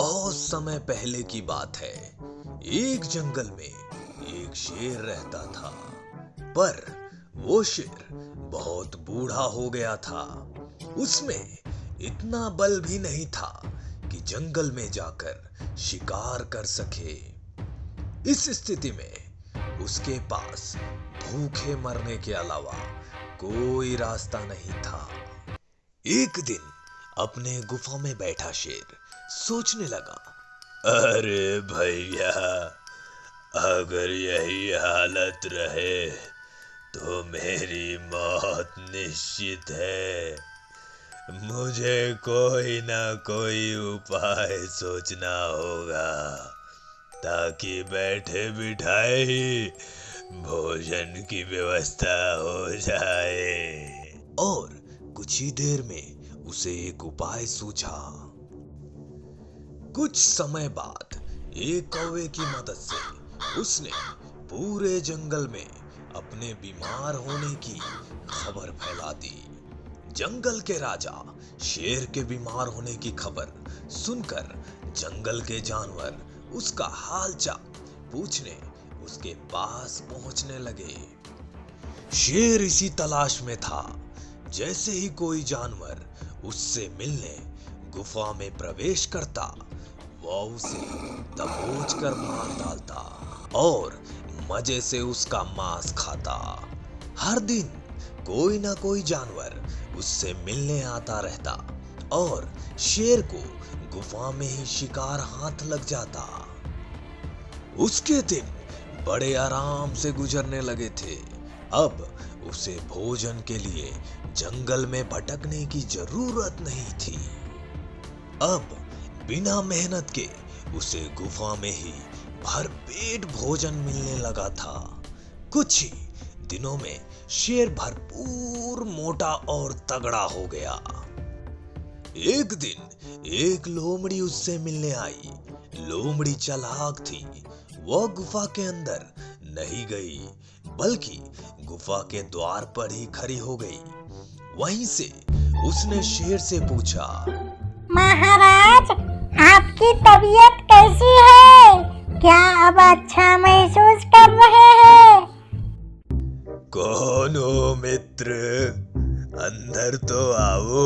बहुत समय पहले की बात है। एक जंगल में एक शेर रहता था, पर वो शेर बहुत बूढ़ा हो गया था। उसमें इतना बल भी नहीं था कि जंगल में जाकर शिकार कर सके। इस स्थिति में उसके पास भूखे मरने के अलावा कोई रास्ता नहीं था। एक दिन अपने गुफा में बैठा शेर सोचने लगा, अरे भैया, अगर यही हालत रहे तो मेरी मौत निश्चित है। मुझे कोई ना कोई उपाय सोचना होगा ताकि बैठे बिठाए ही भोजन की व्यवस्था हो जाए। और कुछ ही देर में उसे एक उपाय सूझा। कुछ समय बाद एक कौवे की मदद से उसने पूरे जंगल में अपने बीमार होने की खबर फैला दी। जंगल के राजा शेर के बीमार होने की खबर सुनकर जंगल के जानवर उसका हालचाल पूछने उसके पास पहुंचने लगे। शेर इसी तलाश में था। जैसे ही कोई जानवर उससे मिलने गुफा में प्रवेश करता, वह उसे दबोच कर मार डालता और मजे से उसका मांस खाता। हर दिन कोई ना कोई जानवर उससे मिलने आता रहता और शेर को गुफा में ही शिकार हाथ लग जाता। उसके दिन बड़े आराम से गुजरने लगे थे। अब उसे भोजन के लिए जंगल में भटकने की जरूरत नहीं थी। अब बिना मेहनत के उसे गुफा में ही भरपेट भोजन मिलने लगा था। कुछ ही दिनों में शेर भरपूर मोटा और तगड़ा हो गया। एक दिन एक लोमड़ी उससे मिलने आई। लोमड़ी चालाक थी। वह गुफा के अंदर नहीं गई, बल्कि गुफा के द्वार पर ही खड़ी हो गई। वहीं से उसने शेर से पूछा, महाराज, आपकी तबीयत कैसी है? क्या अब अच्छा महसूस कर रहे हैं? कौन हो मित्र? अंदर तो आओ।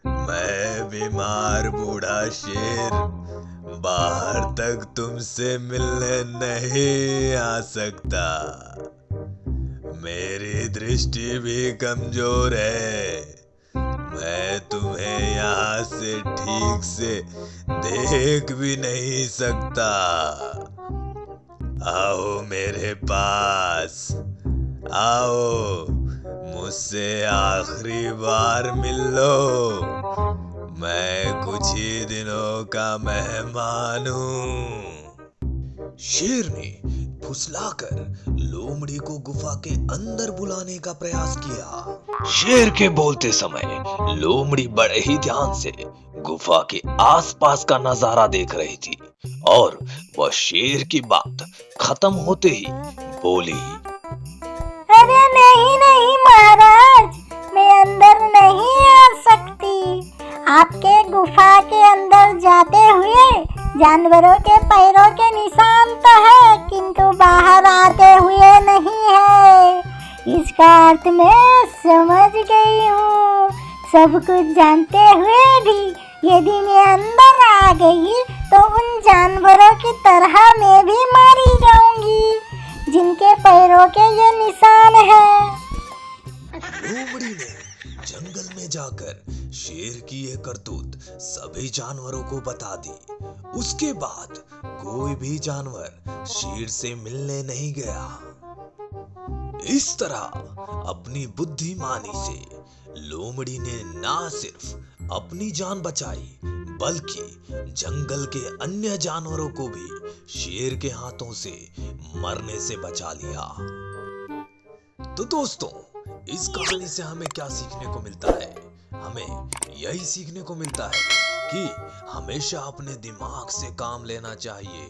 मैं बीमार बूढ़ा शेर बाहर तक तुमसे मिलने नहीं आ सकता। मेरी दृष्टि भी कमजोर है। मैं तुम्हें यहाँ से ठीक से देख भी नहीं सकता। आओ मेरे पास, आओ, मुझसे आखिरी बार मिल लो। मैं कुछ ही दिनों का मेहमान हूँ। शेर ने फुसलाकर लोमड़ी को गुफा के अंदर बुलाने का प्रयास किया। शेर के बोलते समय लोमड़ी बड़े ही ध्यान से गुफा के आसपास का नजारा देख रही थी और वह शेर की बात खत्म होते ही बोली, अरे नहीं नहीं महाराज, मैं अंदर नहीं आ सकती। आपके गुफा के अंदर जाते हुए जानवरों के पैरों के निशान तो है, किंतु बाहर आते हुए नहीं है। इसका अर्थ मैं समझ गई हूँ। सब कुछ जानते हुए भी यदि मैं अंदर आ गई तो उन जानवरों की तरह मैं भी मारी जाऊंगी जिनके पैरों के ये निशान हैं। लोमड़ी ने जंगल में जाकर शेर की ये करतूत सभी जानवरों को बता दी। उसके बाद कोई भी जानवर शेर से मिलने नहीं गया। इस तरह अपनी बुद्धिमानी से लोमड़ी ने ना सिर्फ अपनी जान बचाई, बल्कि जंगल के अन्य जानवरों को भी शेर के हाथों से मरने से बचा लिया। तो दोस्तों, इस कहानी से हमें क्या सीखने को मिलता है? हमें यही सीखने को मिलता है कि हमेशा अपने दिमाग से काम लेना चाहिए।